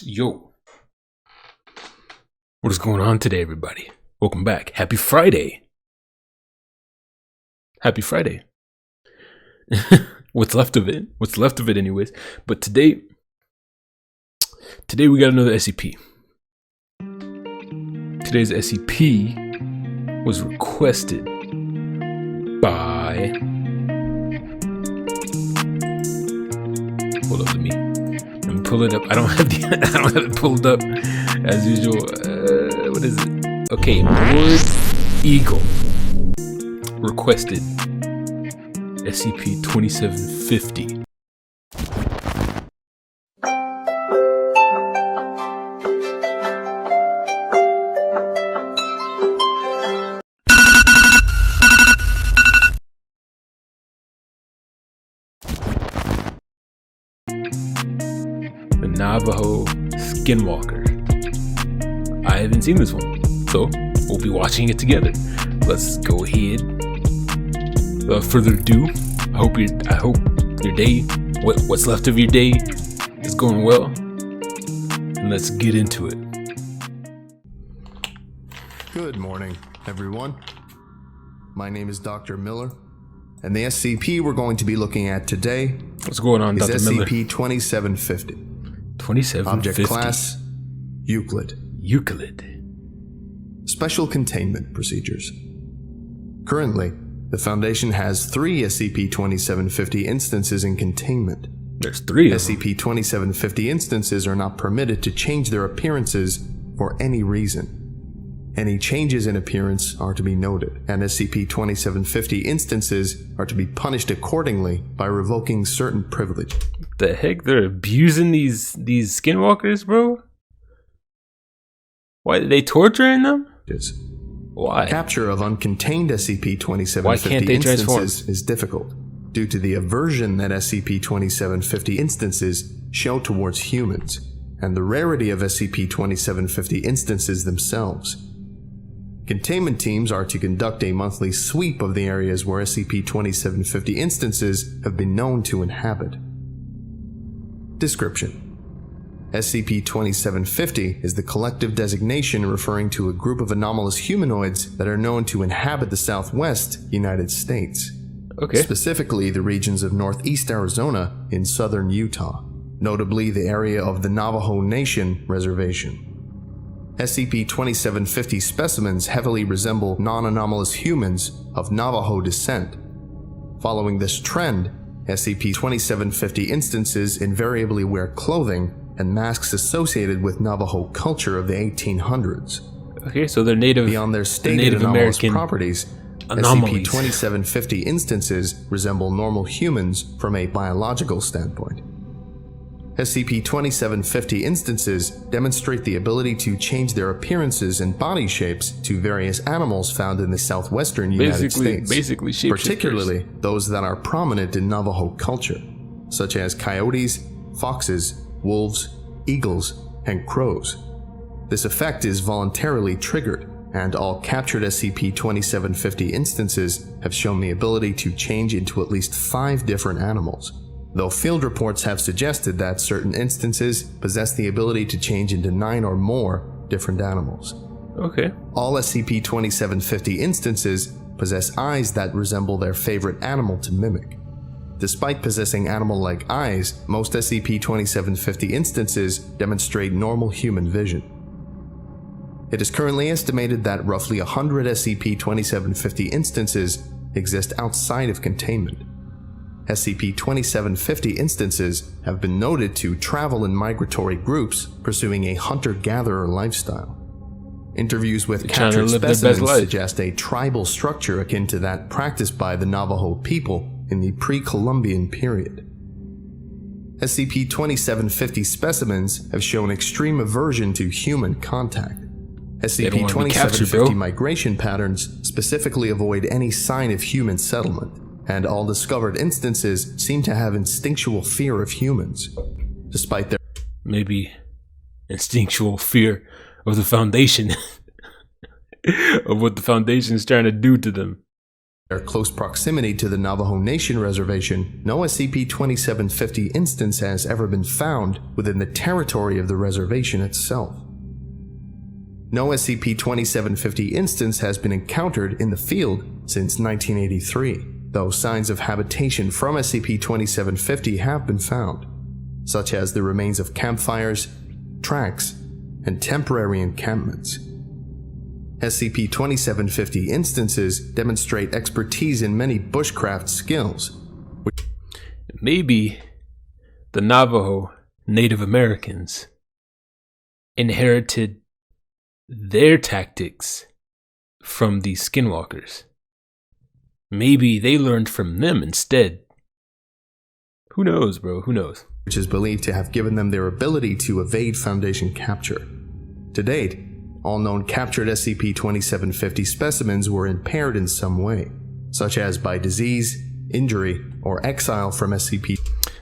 Yo, what is going on today, everybody? Welcome back. Happy Friday. Happy Friday. What's left of it? What's left of it anyways. But today we got another SCP. Today's SCP was requested by... Hold up, let me pull it up. I don't have it pulled up as usual. What is it? Okay, Lord Eagle requested SCP-2750. The Navajo Skinwalkers. I haven't seen this one, so we'll be watching it together. Let's go ahead. Without further ado, I hope your day, what's left of your day, is going well. And let's get into it. Good morning, everyone. My name is Dr. Miller, and the SCP we're going to be looking at today What's going on, is Dr. Miller? SCP-2750. 2750. Object class, Euclid. Special containment procedures. Currently, the Foundation has 3 SCP-2750 instances in containment. There's 3 of them. SCP-2750 instances are not permitted to change their appearances for any reason. Any changes in appearance are to be noted, and SCP-2750 instances are to be punished accordingly by revoking certain privilege. The heck? They're abusing these skinwalkers, bro? Why are they torturing them? Why? Capture of uncontained SCP-2750 Why can't they transform? instances is difficult due to the aversion that SCP-2750 instances show towards humans, and the rarity of SCP-2750 instances themselves. Containment teams are to conduct a monthly sweep of the areas where SCP-2750 instances have been known to inhabit. Description: SCP-2750 is the collective designation referring to a group of anomalous humanoids that are known to inhabit the Southwest United States. Okay. Specifically the regions of northeast Arizona in southern Utah, notably the area of the Navajo Nation Reservation. SCP-2750 specimens heavily resemble non-anomalous humans of Navajo descent. Following this trend, SCP-2750 instances invariably wear clothing and masks associated with Navajo culture of the 1800s. Okay, so they're native. Beyond their stated Native anomalous American properties, SCP-2750 instances resemble normal humans from a biological standpoint. SCP-2750 instances demonstrate the ability to change their appearances and body shapes to various animals found in the southwestern United States, basically shapeshifters. particularly those that are prominent in Navajo culture, such as coyotes, foxes, wolves, eagles, and crows. This effect is voluntarily triggered, and all captured SCP-2750 instances have shown the ability to change into at least 5 different animals, though field reports have suggested that certain instances possess the ability to change into 9 or more different animals. Okay. All SCP-2750 instances possess eyes that resemble their favorite animal to mimic. Despite possessing animal-like eyes, most SCP-2750 instances demonstrate normal human vision. It is currently estimated that roughly 100 SCP-2750 instances exist outside of containment. SCP-2750 instances have been noted to travel in migratory groups pursuing a hunter-gatherer lifestyle. Interviews with captured specimens suggest a tribal structure akin to that practiced by the Navajo people in the pre-Columbian period. SCP-2750 specimens have shown extreme aversion to human contact. SCP-2750 migration patterns specifically avoid any sign of human settlement, and all discovered instances seem to have instinctual fear of humans, despite their maybe instinctual fear of the Foundation, of what the Foundation is trying to do to them. Their close proximity to the Navajo Nation reservation, no SCP-2750 instance has ever been found within the territory of the reservation itself. No SCP-2750 instance has been encountered in the field since 1983, though signs of habitation from SCP-2750 have been found, such as the remains of campfires, tracks, and temporary encampments. SCP-2750 instances demonstrate expertise in many bushcraft skills. Maybe the Navajo Native Americans inherited their tactics from the Skinwalkers. Maybe they learned from them instead. Who knows, bro? Who knows? Which is believed to have given them their ability to evade Foundation capture. To date, all known captured SCP-2750 specimens were impaired in some way, such as by disease, injury, or exile from SCP.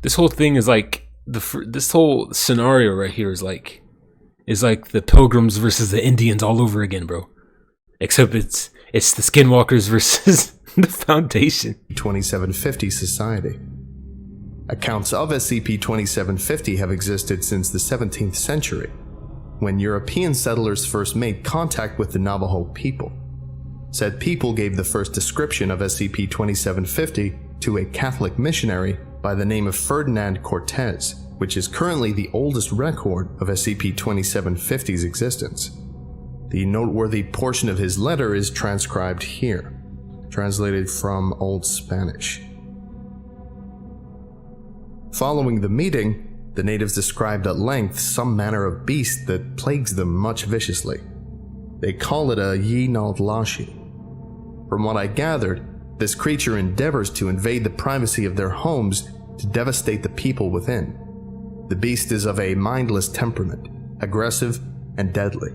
This whole thing is like this whole scenario right here is like the Pilgrims versus the Indians all over again, bro. Except it's the Skinwalkers versus the Foundation. 2750 Society. Accounts of SCP-2750 have existed since the 17th century, when European settlers first made contact with the Navajo people. Said people gave the first description of SCP-2750 to a Catholic missionary by the name of Ferdinand Cortez, which is currently the oldest record of SCP-2750's existence. The noteworthy portion of his letter is transcribed here, translated from Old Spanish. Following the meeting, the natives described at length some manner of beast that plagues them much viciously. They call it a Yi-Naldlashi. From what I gathered, this creature endeavors to invade the privacy of their homes to devastate the people within. The beast is of a mindless temperament, aggressive and deadly.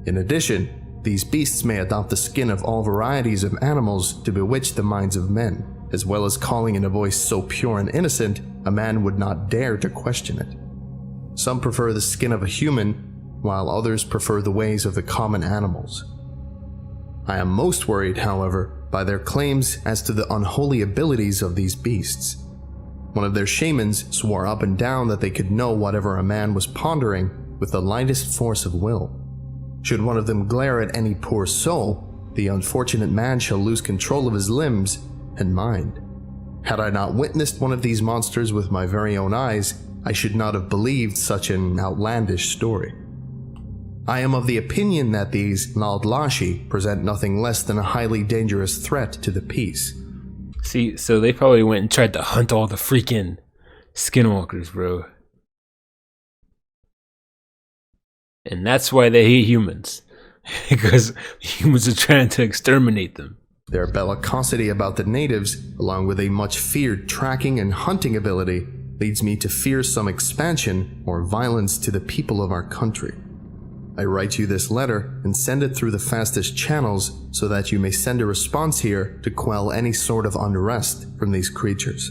In addition, these beasts may adopt the skin of all varieties of animals to bewitch the minds of men, as well as calling in a voice so pure and innocent a man would not dare to question it. Some prefer the skin of a human, while others prefer the ways of the common animals. I am most worried, however, by their claims as to the unholy abilities of these beasts. One of their shamans swore up and down that they could know whatever a man was pondering with the lightest force of will. Should one of them glare at any poor soul, the unfortunate man shall lose control of his limbs and mind. Had I not witnessed one of these monsters with my very own eyes, I should not have believed such an outlandish story. I am of the opinion that these Naldlashi present nothing less than a highly dangerous threat to the peace. See, so they probably went and tried to hunt all the freaking Skinwalkers, bro. And that's why they hate humans. Because humans are trying to exterminate them. Their bellicosity about the natives, along with a much feared tracking and hunting ability, leads me to fear some expansion or violence to the people of our country. I write you this letter and send it through the fastest channels so that you may send a response here to quell any sort of unrest from these creatures.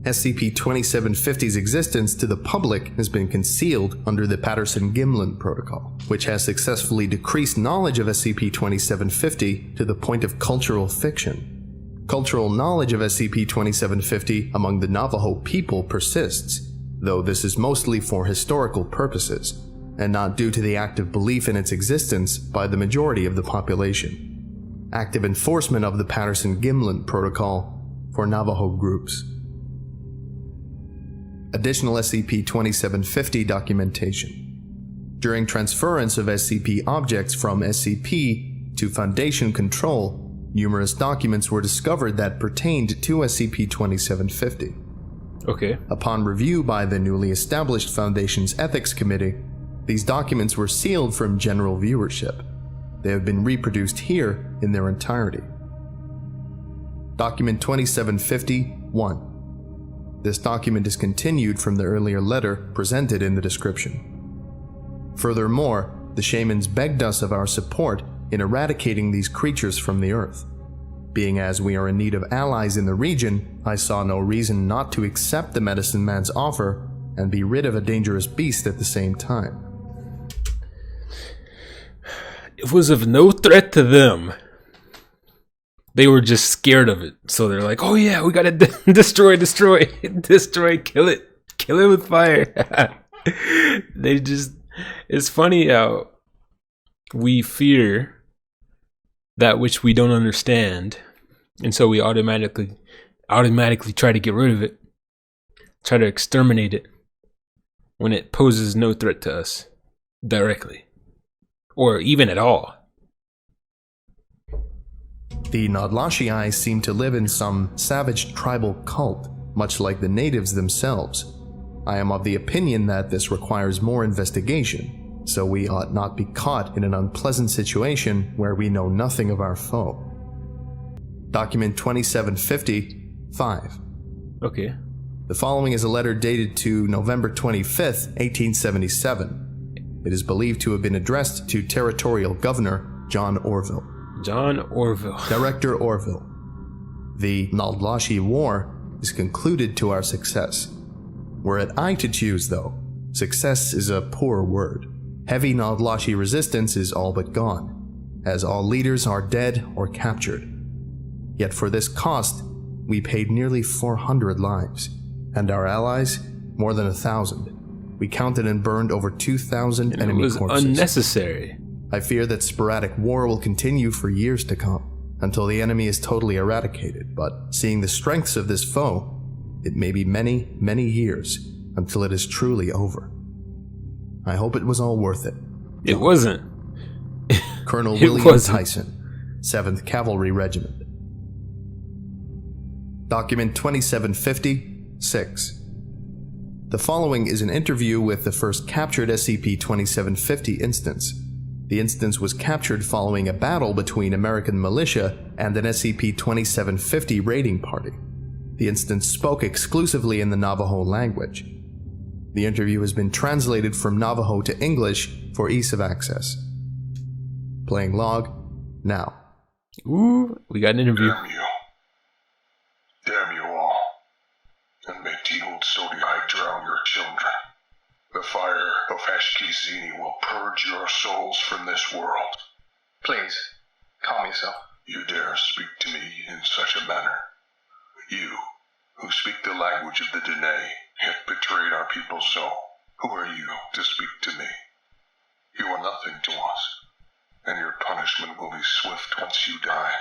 SCP-2750's existence to the public has been concealed under the Patterson-Gimlin Protocol, which has successfully decreased knowledge of SCP-2750 to the point of cultural fiction. Cultural knowledge of SCP-2750 among the Navajo people persists, though this is mostly for historical purposes, and not due to the active belief in its existence by the majority of the population. Active enforcement of the Patterson-Gimlin Protocol for Navajo groups. Additional SCP-2750 documentation. During transference of SCP objects from SCP to Foundation control, numerous documents were discovered that pertained to SCP-2750. Okay. Upon review by the newly established Foundation's Ethics Committee, these documents were sealed from general viewership. They have been reproduced here in their entirety. Document 2750-1. This document is continued from the earlier letter presented in the description. Furthermore, the shamans begged us of our support in eradicating these creatures from the earth. Being as we are in need of allies in the region, I saw no reason not to accept the medicine man's offer and be rid of a dangerous beast at the same time. It was of no threat to them. They were just scared of it. So they're like, oh yeah, we gotta destroy, kill it with fire. It's funny how we fear that which we don't understand. And so we automatically try to get rid of it, try to exterminate it when it poses no threat to us directly or even at all. The Nodlashii seem to live in some savage tribal cult, much like the natives themselves. I am of the opinion that this requires more investigation, so we ought not be caught in an unpleasant situation where we know nothing of our foe. Document 2750, 5. Okay. The following is a letter dated to November 25th, 1877. It is believed to have been addressed to Territorial Governor John Orville. John Orville. Director Orville. The Nodlashi War is concluded to our success. Were it I to choose, though, success is a poor word. Heavy Nodlashi resistance is all but gone, as all leaders are dead or captured. Yet for this cost, we paid nearly 400 lives, and our allies, more than 1,000. We counted and burned over 2,000 enemy corpses. It was unnecessary. I fear that sporadic war will continue for years to come, until the enemy is totally eradicated, but seeing the strengths of this foe, it may be many, many years until it is truly over. I hope it was all worth it. It wasn't. Colonel William Tyson, 7th Cavalry Regiment. Document 2750, 6. The following is an interview with the first captured SCP-2750 instance. The instance was captured following a battle between American militia and an SCP-2750 raiding party. The instance spoke exclusively in the Navajo language. The interview has been translated from Navajo to English for ease of access. Playing log now. Ooh, we got an interview. Damn you all. And may T-Hold Sodii drown your children. The fire of Ashkizini will purge your souls from this world. Please, calm yourself. You dare speak to me in such a manner? You, who speak the language of the Dene, yet betrayed our people so. Who are you to speak to me? You are nothing to us, and your punishment will be swift once you die.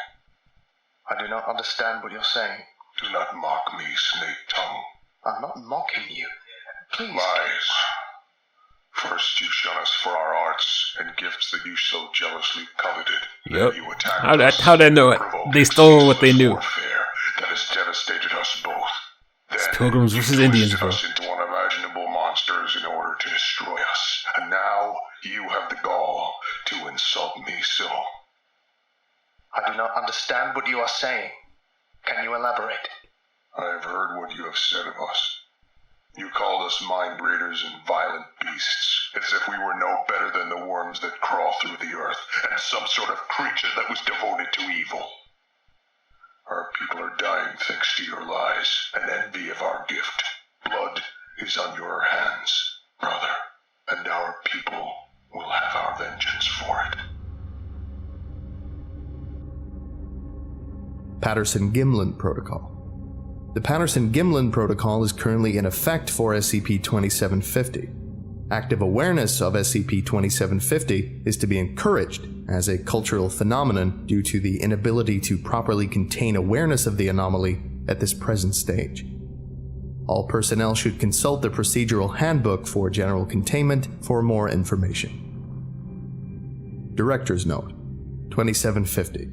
I do not understand what you're saying. Do not mock me, snake tongue. I'm not mocking you. Please. Lies. First you shun us for our arts and gifts that you so jealously coveted. Yep. You attacked How'd I know it? They stole what they knew. Warfare that has devastated us both. It's Then Pilgrims vs. Indians, bro. us into unimaginable monsters in order to destroy us. And now you have the gall to insult me so. I do not understand what you are saying. Can you elaborate? I have heard what you have said of us. You called us mind breeders and violent beasts, as if we were no better than the worms that crawl through the earth, and some sort of creature that was devoted to evil. Our people are dying thanks to your lies and envy of our gift. Blood is on your hands, brother, and our people will have our vengeance for it. Patterson-Gimlin Protocol. The Patterson-Gimlin Protocol is currently in effect for SCP-2750. Active awareness of SCP-2750 is to be encouraged as a cultural phenomenon due to the inability to properly contain awareness of the anomaly at this present stage. All personnel should consult the Procedural Handbook for General Containment for more information. Director's Note, 2750.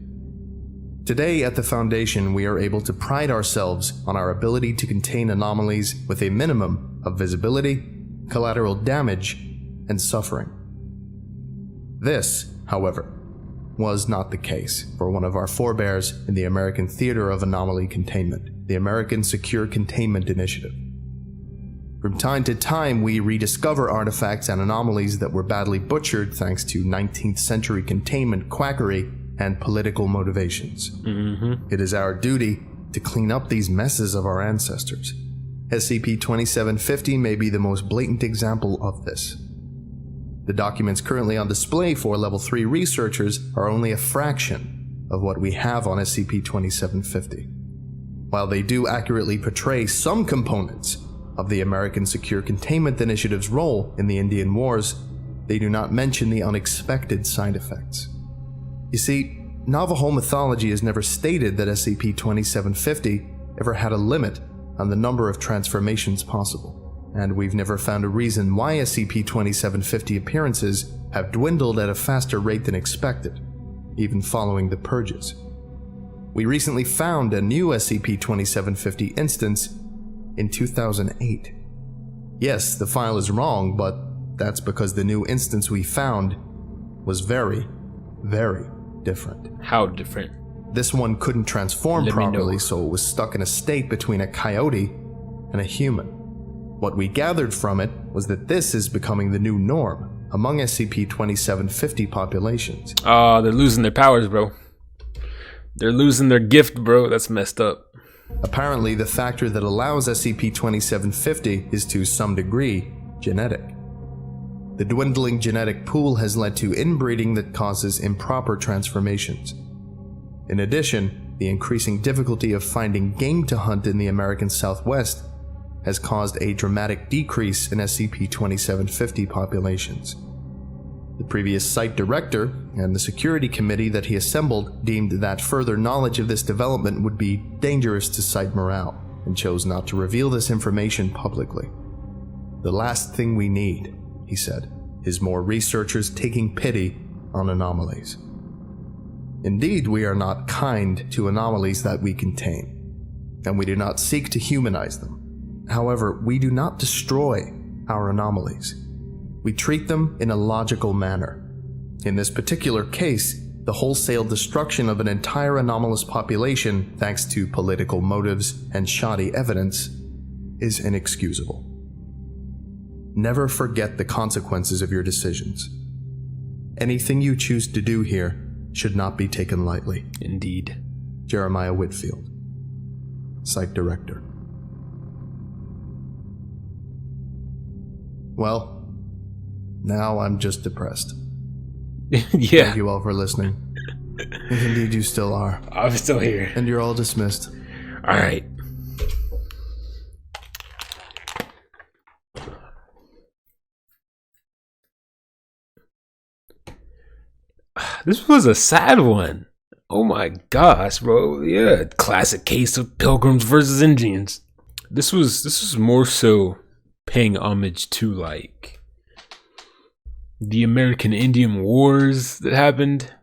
Today at the Foundation, we are able to pride ourselves on our ability to contain anomalies with a minimum of visibility, collateral damage, and suffering. This, however, was not the case for one of our forebears in the American Theater of Anomaly Containment, the American Secure Containment Initiative. From time to time, we rediscover artifacts and anomalies that were badly butchered thanks to 19th century containment quackery and political motivations. It is our duty to clean up these messes of our ancestors. SCP-2750 may be the most blatant example of this. The documents currently on display for Level 3 researchers are only a fraction of what we have on SCP-2750. While they do accurately portray some components of the American Secure Containment Initiative's role in the Indian Wars, they do not mention the unexpected side effects. You see, Navajo mythology has never stated that SCP-2750 ever had a limit on the number of transformations possible, and we've never found a reason why SCP-2750 appearances have dwindled at a faster rate than expected, even following the purges. We recently found a new SCP-2750 instance in 2008. Yes, the file is wrong, but that's because the new instance we found was very, very different. How different? This one couldn't transform properly, so it was stuck in a state between a coyote and a human. What we gathered from it was that this is becoming the new norm among SCP-2750 populations. Oh, they're losing their powers, bro. They're losing their gift, bro. That's messed up. Apparently, the factor that allows SCP-2750 is to some degree genetic. The dwindling genetic pool has led to inbreeding that causes improper transformations. In addition, the increasing difficulty of finding game to hunt in the American Southwest has caused a dramatic decrease in SCP-2750 populations. The previous site director and the security committee that he assembled deemed that further knowledge of this development would be dangerous to site morale and chose not to reveal this information publicly. The last thing we need, he said, is more researchers taking pity on anomalies. Indeed, we are not kind to anomalies that we contain, and we do not seek to humanize them. However, we do not destroy our anomalies. We treat them in a logical manner. In this particular case, the wholesale destruction of an entire anomalous population, thanks to political motives and shoddy evidence, is inexcusable. Never forget the consequences of your decisions. Anything you choose to do here should not be taken lightly. Indeed. Jeremiah Whitfield, Site Director. Well, now I'm just depressed. Yeah. Thank you all for listening. If indeed you still are. I'm still here. And you're all dismissed. All right. This was a sad one. Oh my gosh, bro. Yeah, classic case of Pilgrims versus Indians. This was more so paying homage to like the American Indian Wars that happened,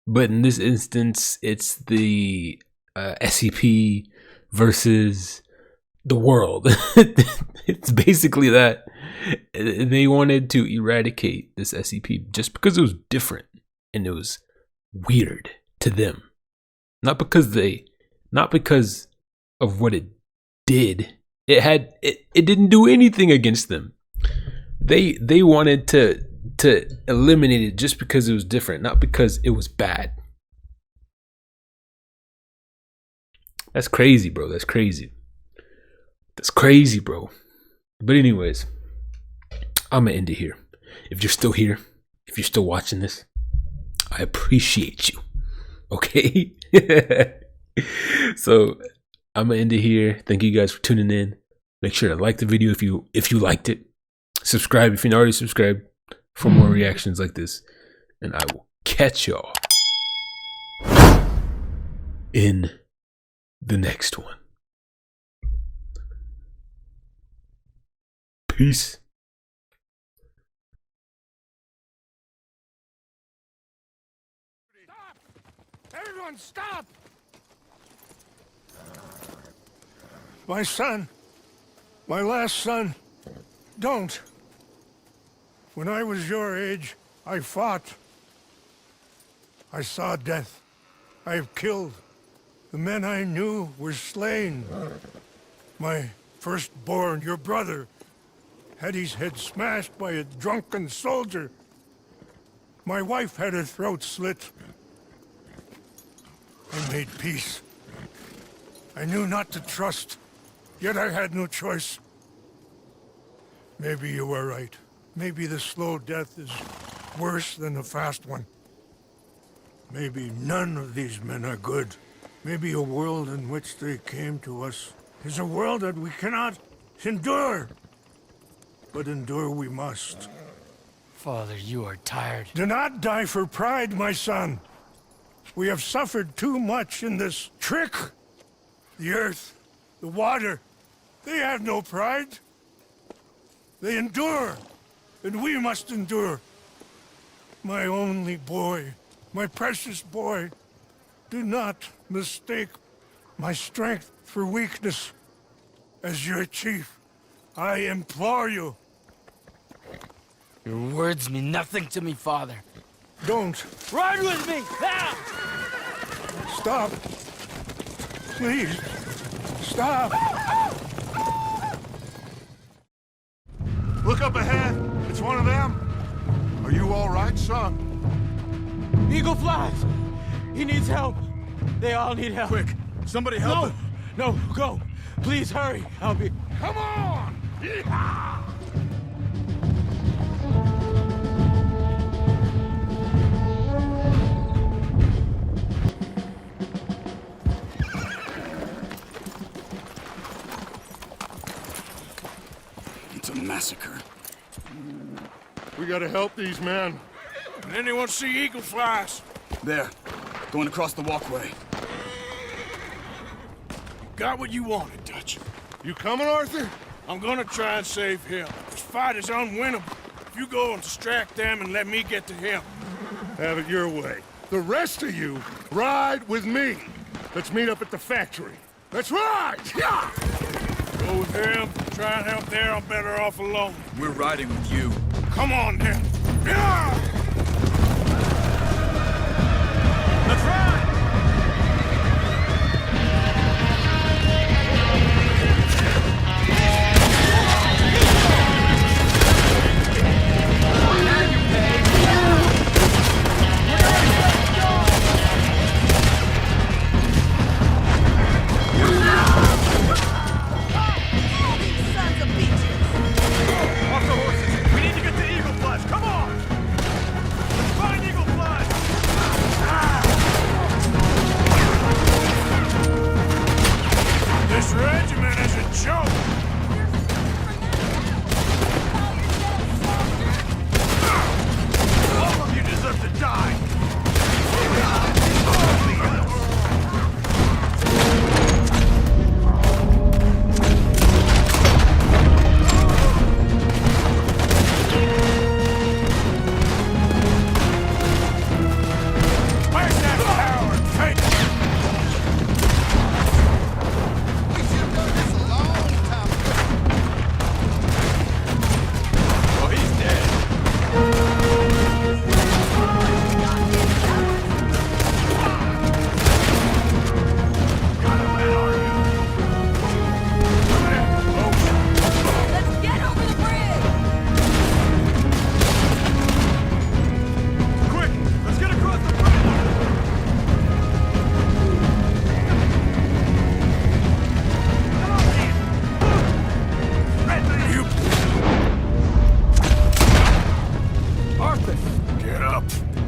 but in this instance, it's the SCP versus the world. It's basically that. They wanted to eradicate this SCP just because it was different and it was weird to them, not because of what it did. It didn't do anything against them. They wanted to eliminate it just because it was different, not because it was bad. That's crazy, bro. That's crazy. That's crazy, bro. But anyways, I'm gonna end it here. If you're still here, if you're still watching this, I appreciate you. Okay? So I'm gonna end it here. Thank you guys for tuning in. Make sure to like the video if you liked it. Subscribe if you're not already subscribed for more reactions like this. And I will catch y'all in the next one. Peace. Stop! Everyone stop! My son, my last son, don't. When I was your age, I fought. I saw death. I have killed. The men I knew were slain. My firstborn, your brother, had his head smashed by a drunken soldier. My wife had her throat slit. I made peace. I knew not to trust, yet I had no choice. Maybe you were right. Maybe the slow death is worse than the fast one. Maybe none of these men are good. Maybe a world in which they came to us is a world that we cannot endure. But endure we must. Father, you are tired. Do not die for pride, my son. We have suffered too much in this trick. The earth, the water, they have no pride. They endure, and we must endure. My only boy, my precious boy, do not mistake my strength for weakness. As your chief, I implore you. Your words mean nothing to me, Father. Don't. Ride with me! Ah! Stop. Please. Stop. Look up ahead. It's one of them. Are you all right, son? Eagle flies! He needs help. They all need help. Quick, somebody help him. No, go. Please hurry. I'll be... Come on! Yeehaw! It's a massacre. We gotta help these men. Did anyone see eagle flies? There, going across the walkway. Got what you wanted, Dutch. You coming, Arthur? I'm gonna try and save him. This fight is unwinnable. If you go and distract them and let me get to him. Have it your way. The rest of you, ride with me. Let's meet up at the factory. Let's ride! Yeah! Go with him. Try and help there. I'm better off alone. We're riding with you. Come on, then. Yeah! Let's ride!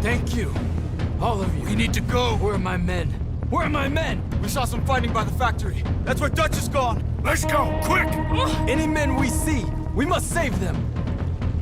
Thank you. All of you. We need to go. Where are my men? Where are my men? We saw some fighting by the factory. That's where Dutch is gone. Let's go, quick! Any men we see, we must save them.